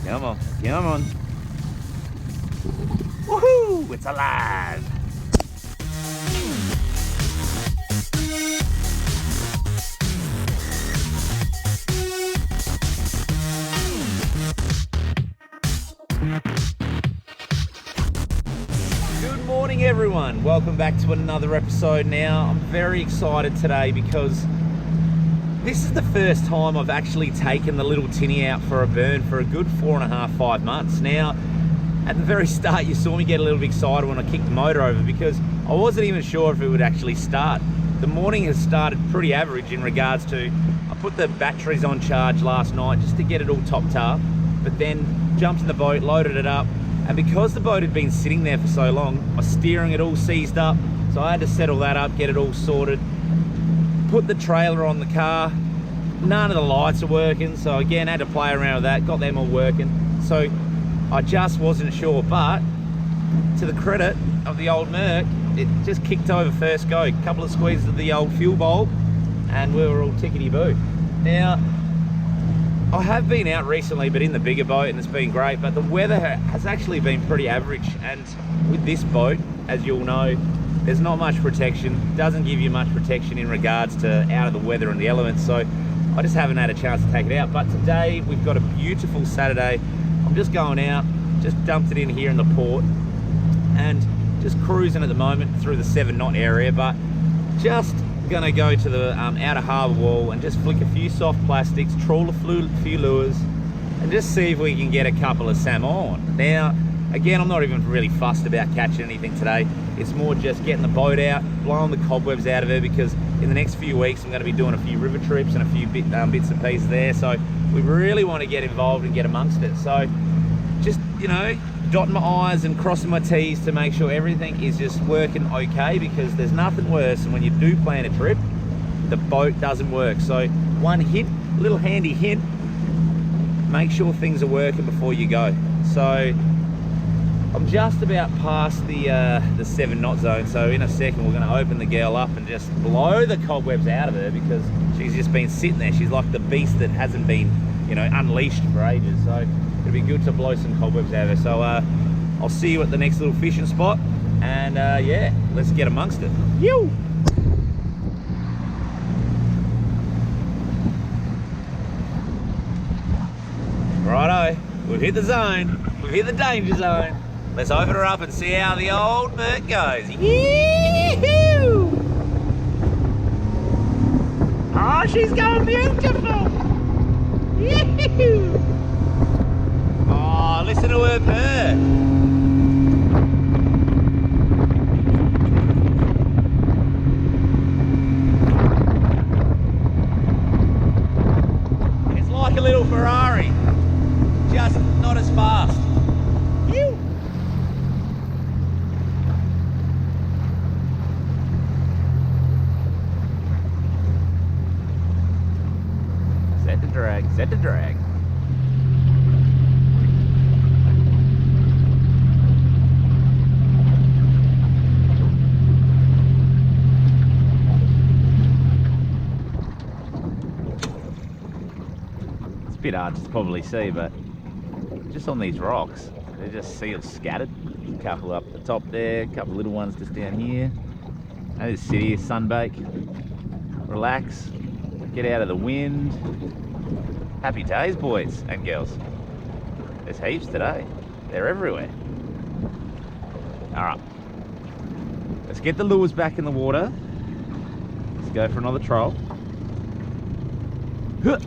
Come on, come on. Woohoo! It's alive! Good morning, everyone. Welcome back to another episode now. I'm very excited today because this is the first time I've actually taken the little tinny out for a burn for a good 4.5, 5 months. Now, at the very start, you saw me get a little bit excited when I kicked the motor over because I wasn't even sure if it would actually start. The morning has started pretty average in regards to, I put the batteries on charge last night just to get it all topped up, but then jumped in the boat, loaded it up, and because the boat had been sitting there for so long, my steering had all seized up, so I had to settle that up, get it all sorted. Put the trailer on the car, none of the lights are working, so again had to play around with that, got them all working. So I just wasn't sure, but to the credit of the old Merc, it just kicked over first go. A couple of squeezes of the old fuel bulb and we were all tickety-boo. Now, I have been out recently, but in the bigger boat, and it's been great, but the weather has actually been pretty average, and with this boat, as you'll know, there's not much protection, doesn't give you much protection in regards to out of the weather and the elements, so I just haven't had a chance to take it out. But today we've got a beautiful Saturday. I'm just going out, just dumped it in here in the port and just cruising at the moment through the 7-knot area, but just gonna go to the outer harbour wall and just flick a few soft plastics, trawl a few lures and just see if we can get a couple of salmon. Now, again, I'm not even really fussed about catching anything today. It's more just getting the boat out, blowing the cobwebs out of her, because in the next few weeks I'm going to be doing a few river trips and a few bits and pieces there. So we really want to get involved and get amongst it. So just, you know, dotting my I's and crossing my T's to make sure everything is just working okay, because there's nothing worse than when you do plan a trip, the boat doesn't work. So one hint, little handy hint, make sure things are working before you go. So I'm just about past the 7-knot zone, so in a second we're going to open the girl up and just blow the cobwebs out of her, because she's just been sitting there. She's like the beast that hasn't been, you know, unleashed for ages. So it'd be good to blow some cobwebs out of her. So I'll see you at the next little fishing spot, and yeah, let's get amongst it. Yo! Righto, we've hit the zone. We've hit the danger zone. Let's open her up and see how the old Merc goes. Yee-hoo! Oh, she's going beautiful! Yee-hoo! Oh, listen to her purr. It's like a little Ferrari, just not as fast. Phew. Set the drag, set the drag. It's a bit hard to probably see, but just on these rocks, they're just seals scattered. A couple up the top there, a couple little ones just down here. I just sit here, sunbake, relax, get out of the wind. Happy days, boys and girls. There's heaps today. They're everywhere. All right, let's get the lures back in the water. Let's go for another troll. Huh.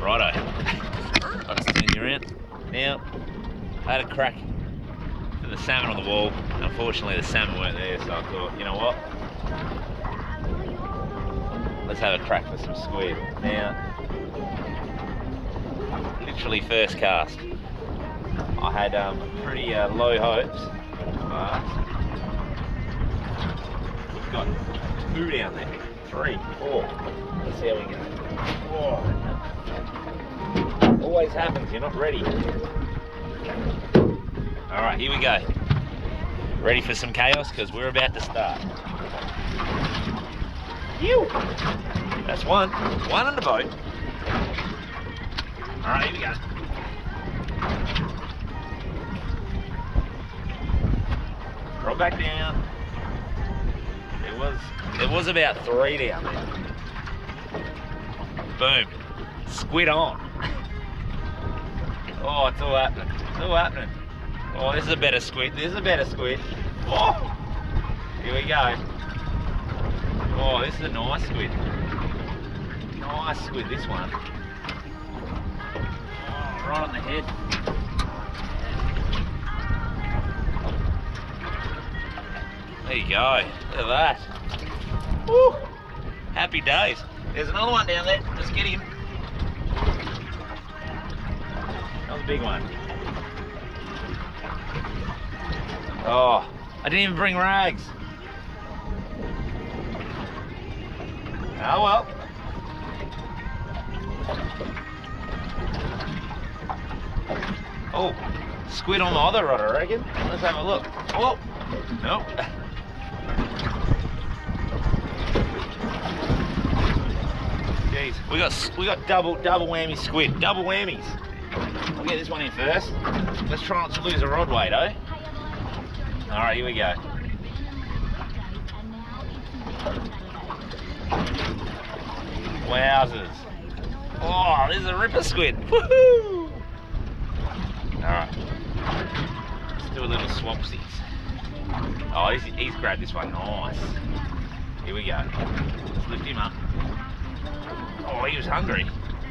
Righto, I'll just turn you around. Now, I had a crack for the salmon on the wall. Unfortunately, the salmon weren't there, so I thought, you know what? Let's have a crack for some squid. Now, literally first cast. I had pretty low hopes. We've got 2 down there. 3, 4. Let's see how we go. Oh. Always happens, you're not ready. All right, here we go. Ready for some chaos? Because we're about to start. Ew. That's one. One on the boat. All right, here we go. Roll back down. There was about 3 down there. Boom. Squid on. Oh, it's all happening. It's all happening. Oh, this is a better squid. This is a better squid. Oh, here we go. Oh, this is a nice squid. Nice squid, this one. Oh, right on the head. There you go. Look at that. Woo! Happy days. There's another one down there. Let's get him. That was a big one. Oh, I didn't even bring rags. Oh well. Oh, squid on the other rod, I reckon. Let's have a look. Oh, nope. Jeez, we got double whammy squid, double whammies. I'll get this one in first. Let's try not to lose a rod weight, eh? All right, here we go. Wowzers. Oh, this is a ripper squid. Woohoo! All right, let's do a little swapsies. Oh, he's grabbed this one, nice. Here we go. Let's lift him up. Oh, he was hungry.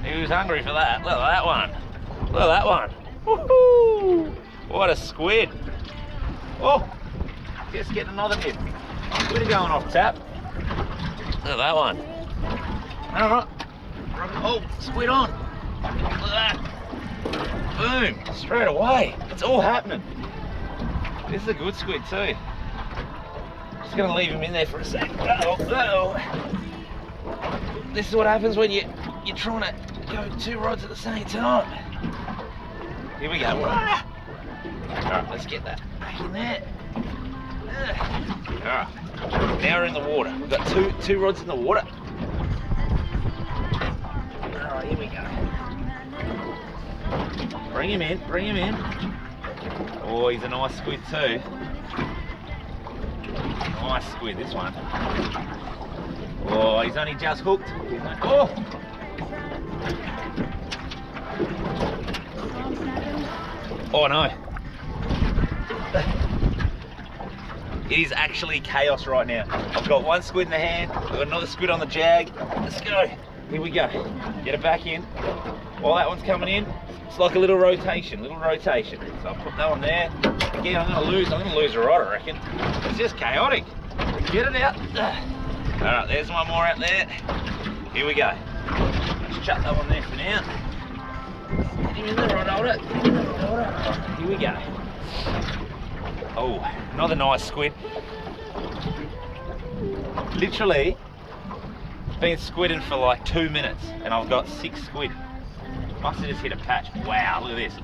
He was hungry for that. Look at that one. Look at that one. Woohoo! What a squid. Oh, just getting another hit. Squid going off tap. Look at that one. All right. Oh, squid on. Look at that. Boom, straight away. It's all happening. This is a good squid too. Just gonna leave him in there for a sec. Uh-oh. This is what happens when you're trying to go 2 rods at the same time. Here we go. Alright, let's get that back in there. Alright, now we're in the water. We've got two rods in the water. Alright, here we go. Bring him in, bring him in. Oh, he's a nice squid too. Nice squid, this one. Oh, he's only just hooked. Oh! Oh no. It is actually chaos right now. I've got 1 squid in the hand, I've got another squid on the jag. Let's go. Here we go. Get it back in. While that one's coming in, it's like a little rotation, So I'll put that one there. Again, I'm gonna lose a rod, I reckon. It's just chaotic. Get it out. All right, there's one more out there. Here we go. Let's chuck that one there for now. Get him in the rod holder. Here we go. Oh, another nice squid. Literally been squidding for like 2 minutes and I've got 6 squid. Must have just hit a patch. Wow, look at this.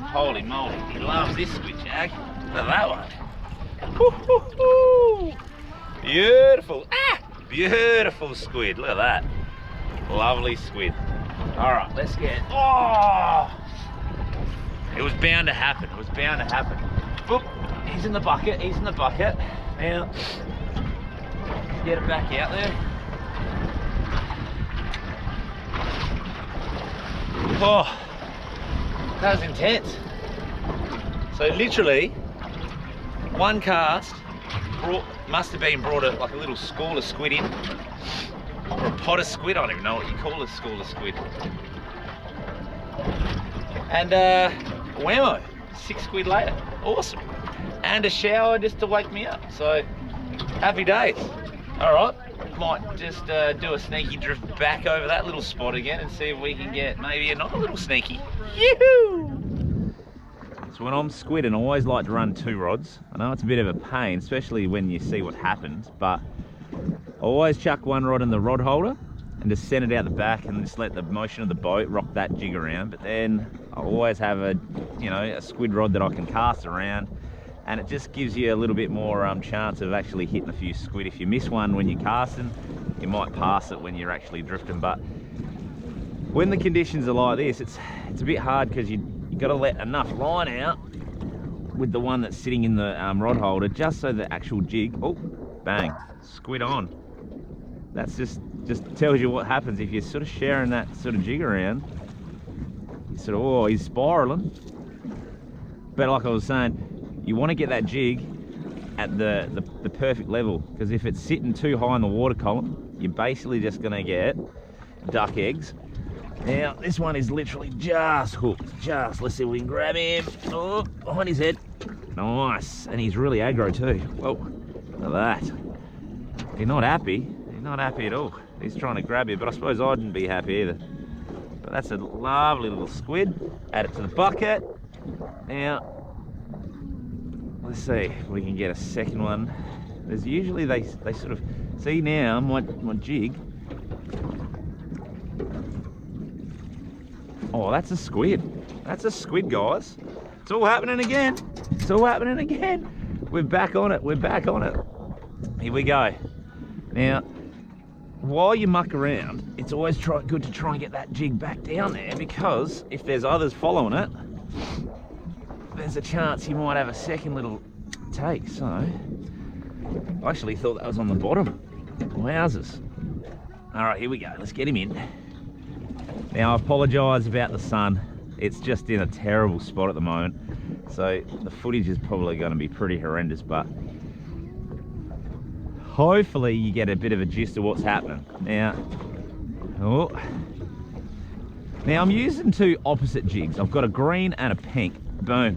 Holy moly, he loves this squid, Jag. Look at that one. Woo-hoo-hoo. Beautiful. Ah! Beautiful squid. Look at that. Lovely squid. All right, let's get it. Oh! It was bound to happen. It was bound to happen. Boop. He's in the bucket. He's in the bucket. Now, get it back out there. Oh, that was intense. So literally, 1 cast must have been brought like a little school of squid in, or a pot of squid. I don't even know what you call a school of squid. And whammo, 6 squid later. Awesome. And a shower just to wake me up. So happy days. All right. Might just do a sneaky drift back over that little spot again and see if we can get maybe another little sneaky. Yoo-hoo! Let's So when I'm squidding, I always like to run 2 rods. I know it's a bit of a pain, especially when you see what happens, but I always chuck 1 rod in the rod holder and just send it out the back and just let the motion of the boat rock that jig around. But then I always have a squid rod that I can cast around, and it just gives you a little bit more chance of actually hitting a few squid. If you miss one when you're casting, you might pass it when you're actually drifting. But when the conditions are like this, it's a bit hard because you got to let enough line out with the one that's sitting in the rod holder, just so the actual jig, oh, bang, squid on. That's just tells you what happens if you're sort of sharing that sort of jig around. You sort of, oh, he's spiraling. But like I was saying, you want to get that jig at the perfect level, because if it's sitting too high in the water column, you're basically just going to get duck eggs. Now, this one is literally just hooked. Let's see if we can grab him. Oh, behind his head. Nice. And he's really aggro too. Whoa, look at that. He's not happy. He's not happy at all. He's trying to grab you, but I suppose I wouldn't be happy either. But that's a lovely little squid. Add it to the bucket. Now, let's see if we can get a second one. There's usually, they sort of, see now, my jig. Oh, that's a squid. That's a squid, guys. It's all happening again. It's all happening again. We're back on it. We're back on it. Here we go. Now, while you muck around, it's always good to try and get that jig back down there, because if there's others following it, there's a chance you might have a second little take. So, I actually thought that was on the bottom. Wowzers. All right, here we go. Let's get him in. Now, I apologise about the sun. It's just in a terrible spot at the moment, so the footage is probably going to be pretty horrendous, but hopefully you get a bit of a gist of what's happening. Now, now I'm using 2 opposite jigs. I've got a green and a pink. Boom.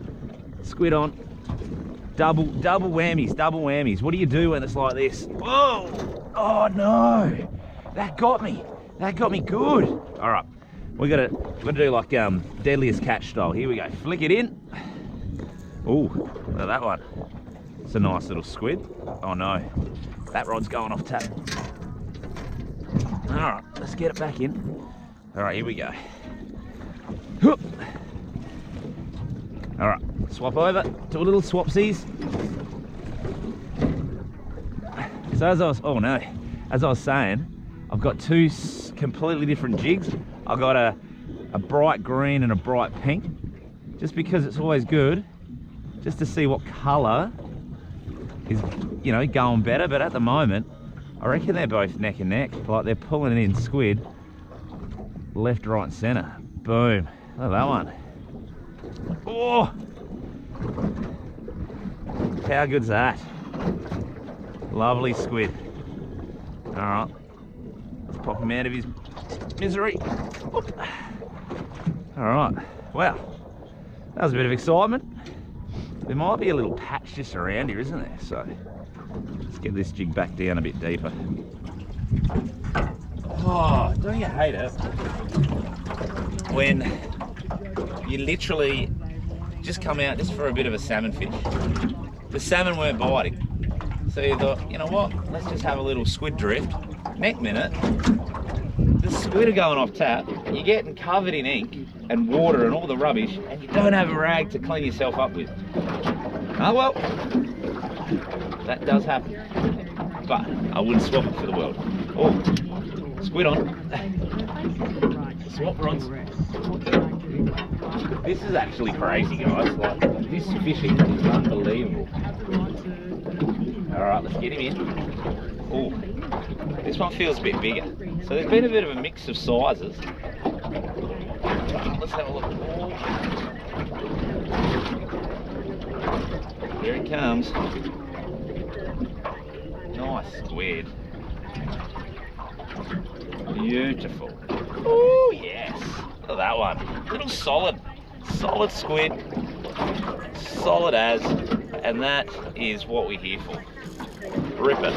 Squid on. Double whammies. What do you do when it's like this? Whoa! Oh no! That got me. That got me good. All right, we're gonna do like deadliest catch style. Here we go. Flick it in. Oh, look at that one. It's a nice little squid. Oh no, that rod's going off tap. All right, let's get it back in. All right, here we go. All right, swap over to a little swapsies. So as I was saying, I've got 2 completely different jigs. I've got a bright green and a bright pink, just because it's always good just to see what colour is, going better. But at the moment, I reckon they're both neck and neck. Like, they're pulling in squid left, right and centre. Boom. Look at that one. Oh! How good's that? Lovely squid. All right. Let's pop him out of his misery. Whoop. All right. Wow. That was a bit of excitement. There might be a little patch just around here, isn't there? So let's get this jig back down a bit deeper. Oh, don't you hate it when you literally just come out just for a bit of a salmon fish? The salmon weren't biting, so you thought, you know what, let's just have a little squid drift. Next minute, the squid are going off tap, you're getting covered in ink and water and all the rubbish, and you don't have a rag to clean yourself up with. Oh well, that does happen, but I wouldn't swap it for the world. Oh, squid on. Swap rods. This is actually crazy, guys. Like, this fishing is unbelievable. All right, let's get him in. Oh, this one feels a bit bigger. So there's been a bit of a mix of sizes. Let's have a look. Here it comes. Nice squid. Beautiful. Oh yes. Look at that one. Little solid squid. Solid as. And that is what we're here for. Rip it.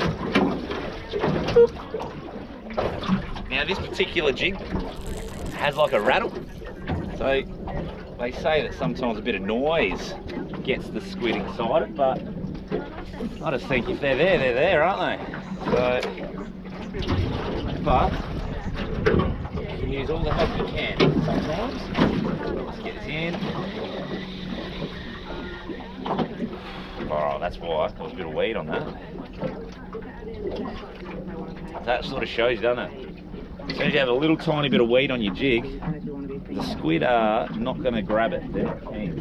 Now this particular jig has like a rattle. So They say that sometimes a bit of noise gets the squid excited, but I just think if they're there, aren't they? So, but you can use all the help you can sometimes. Let's get this in. Oh, that's why there was a bit of weed on that. That sort of shows, doesn't it? As soon as you have a little tiny bit of weed on your jig, the squid are not going to grab it. They're not keen.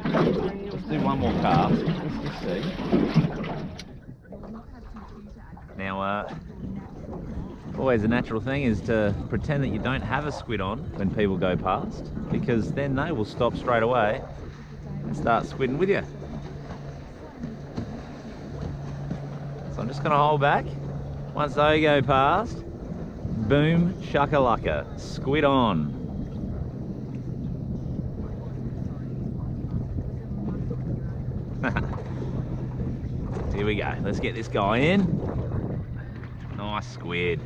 So let's do one more cast. Let's just see. Now, always a natural thing is to pretend that you don't have a squid on when people go past, because then they will stop straight away and start squidding with you. So I'm just going to hold back. Once they go past, boom, shakalaka, squid on. Here we go. Let's get this guy in. Nice squid.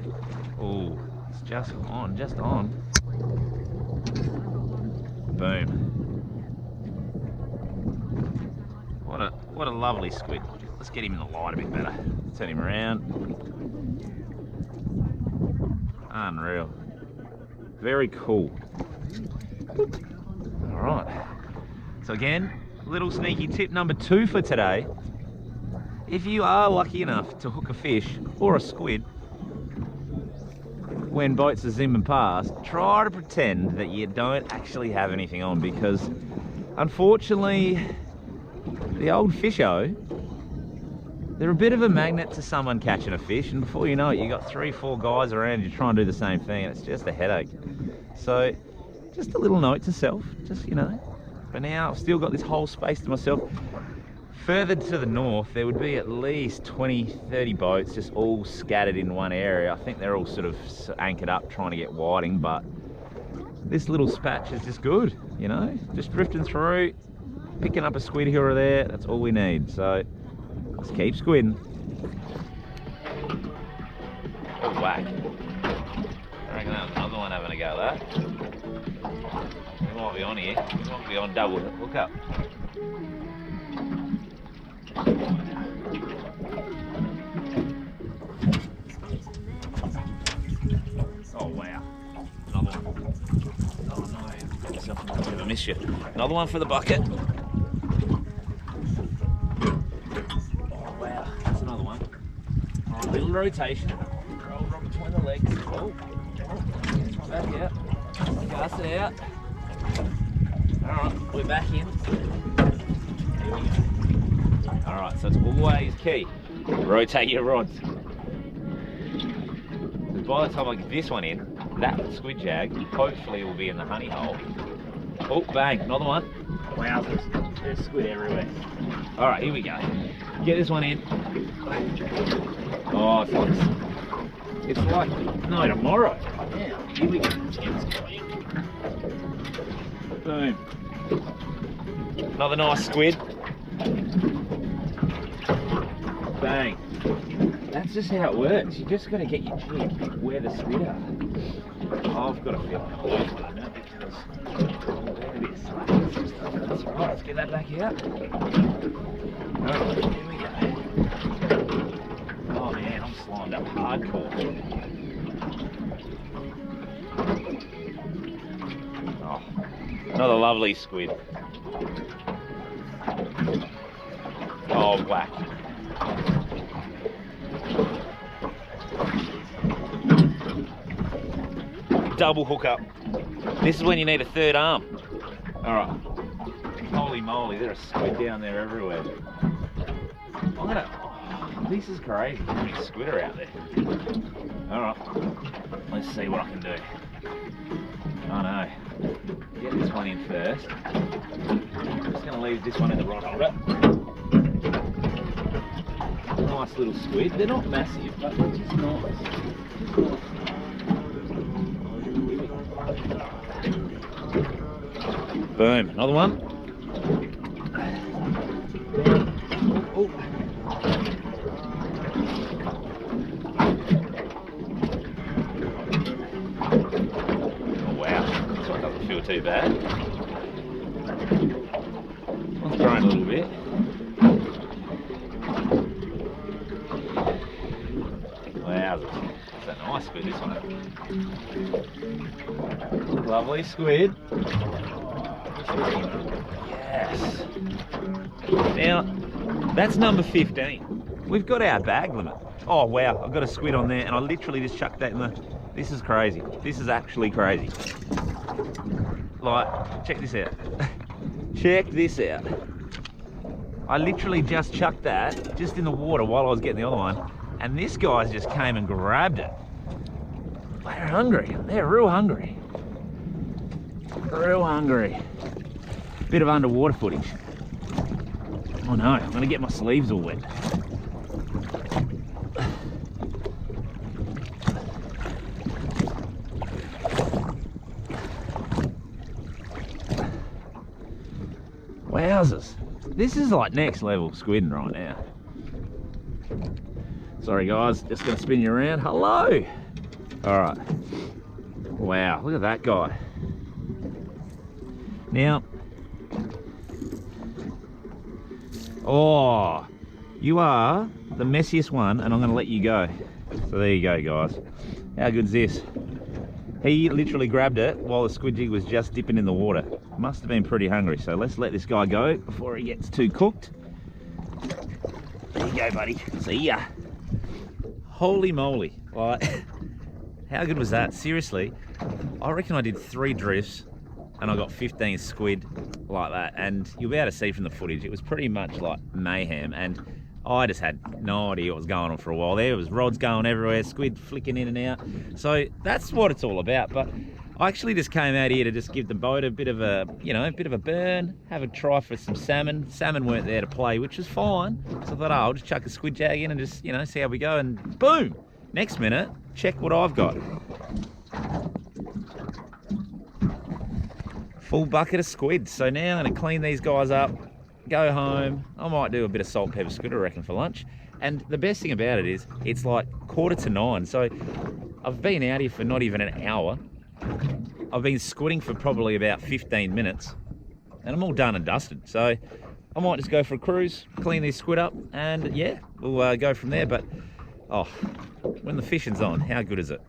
Oh, it's just on, just on. Boom. What a lovely squid. Let's get him in the light a bit better. Turn him around. Unreal. Very cool. All right. So again, little sneaky tip number 2 for today. If you are lucky enough to hook a fish or a squid when boats are zimming past, try to pretend that you don't actually have anything on, because unfortunately the old fisho, they're a bit of a magnet to someone catching a fish, and before you know it, you got 3-4 guys around you trying to do the same thing, and it's just a headache. So just a little note to self, just, you know, for now I've still got this whole space to myself. Further to the north, there would be at least 20-30 boats just all scattered in one area. I think they're all sort of anchored up trying to get whiting, but this little spatch is just good, you know, just drifting through, picking up a squid here or there. That's all we need. So let's keep squidding. Oh, whack. I reckon that was another one having a go at that. We might be on here. We might be on double hook up. Oh wow, another one. Oh no, got myself in a bit of a mischief. Another one for the bucket. Oh wow, that's another one. All right, little rotation. Roll right between the legs. Oh, try back out. Cast it out. All right, we're back in. Here we go. All right, so it's always key. Rotate your rods. By the time I get this one in, that squid jag hopefully will be in the honey hole. Oh, bang, another one. Wow, there's squid everywhere. All right, here we go. Get this one in. Oh, it's like no tomorrow. Yeah, here we go. Boom. Another nice squid. Bang. That's just how it works. You just got to get your jig where the squid are. I've got to feel my voice right now because there it is. That's right. Let's get that back out. Alright, here we go. Oh man, I'm slimed up hardcore. Oh, another lovely squid. Oh, whack. Double hook up. This is when you need a third arm. All right. Holy moly, there's a squid down there everywhere. This is crazy. How many squid are out there? All right. Let's see what I can do. Oh no. Get this one in first. I'm just going to leave this one in the rod holder. Nice little squid. They're not massive, but they're just nice. Boom, another one. Oh. Oh wow, this one doesn't feel too bad. little bit. Wow, that's a nice squid, this one. Lovely squid. Yes. Now, that's number 15. We've got our bag limit. Oh wow, I've got a squid on there and I literally just chucked that in the... This is crazy. This is actually crazy. Like, check this out. Check this out. I literally just chucked that just in the water while I was getting the other one, and this guy's just came and grabbed it. They're hungry. They're real hungry. Real hungry. Bit of underwater footage. Oh no, I'm gonna get my sleeves all wet. Wowzers. This is like next level squidding right now. Sorry guys, just gonna spin you around. Hello! Alright. Wow, look at that guy. Now, oh, you are the messiest one and I'm gonna let you go. So there you go guys. How good's this? He literally grabbed it while the squid jig was just dipping in the water. Must have been pretty hungry, so let's let this guy go before he gets too cooked. There you go, buddy. See ya. Holy moly. Like, how good was that? Seriously, I reckon I did 3 drifts and I got 15 squid like that. And you'll be able to see from the footage, it was pretty much like mayhem. And I just had no idea what was going on for a while there. It was rods going everywhere, squid flicking in and out. So that's what it's all about. But I actually just came out here to just give the boat a bit of a, you know, a bit of a burn, have a try for some salmon. Salmon weren't there to play, which was fine. So I thought, oh, I'll just chuck a squid jag in and just, you know, see how we go. And boom, next minute, check what I've got. Full bucket of squid. So now I'm gonna clean these guys up, go home. I might do a bit of salt and pepper squid, I reckon, for lunch. And the best thing about it is it's like 8:45. So I've been out here for not even an hour. I've been squidding for probably about 15 minutes and I'm all done and dusted. So I might just go for a cruise, clean these squid up, and yeah, we'll go from there. But oh, when the fishing's on, how good is it?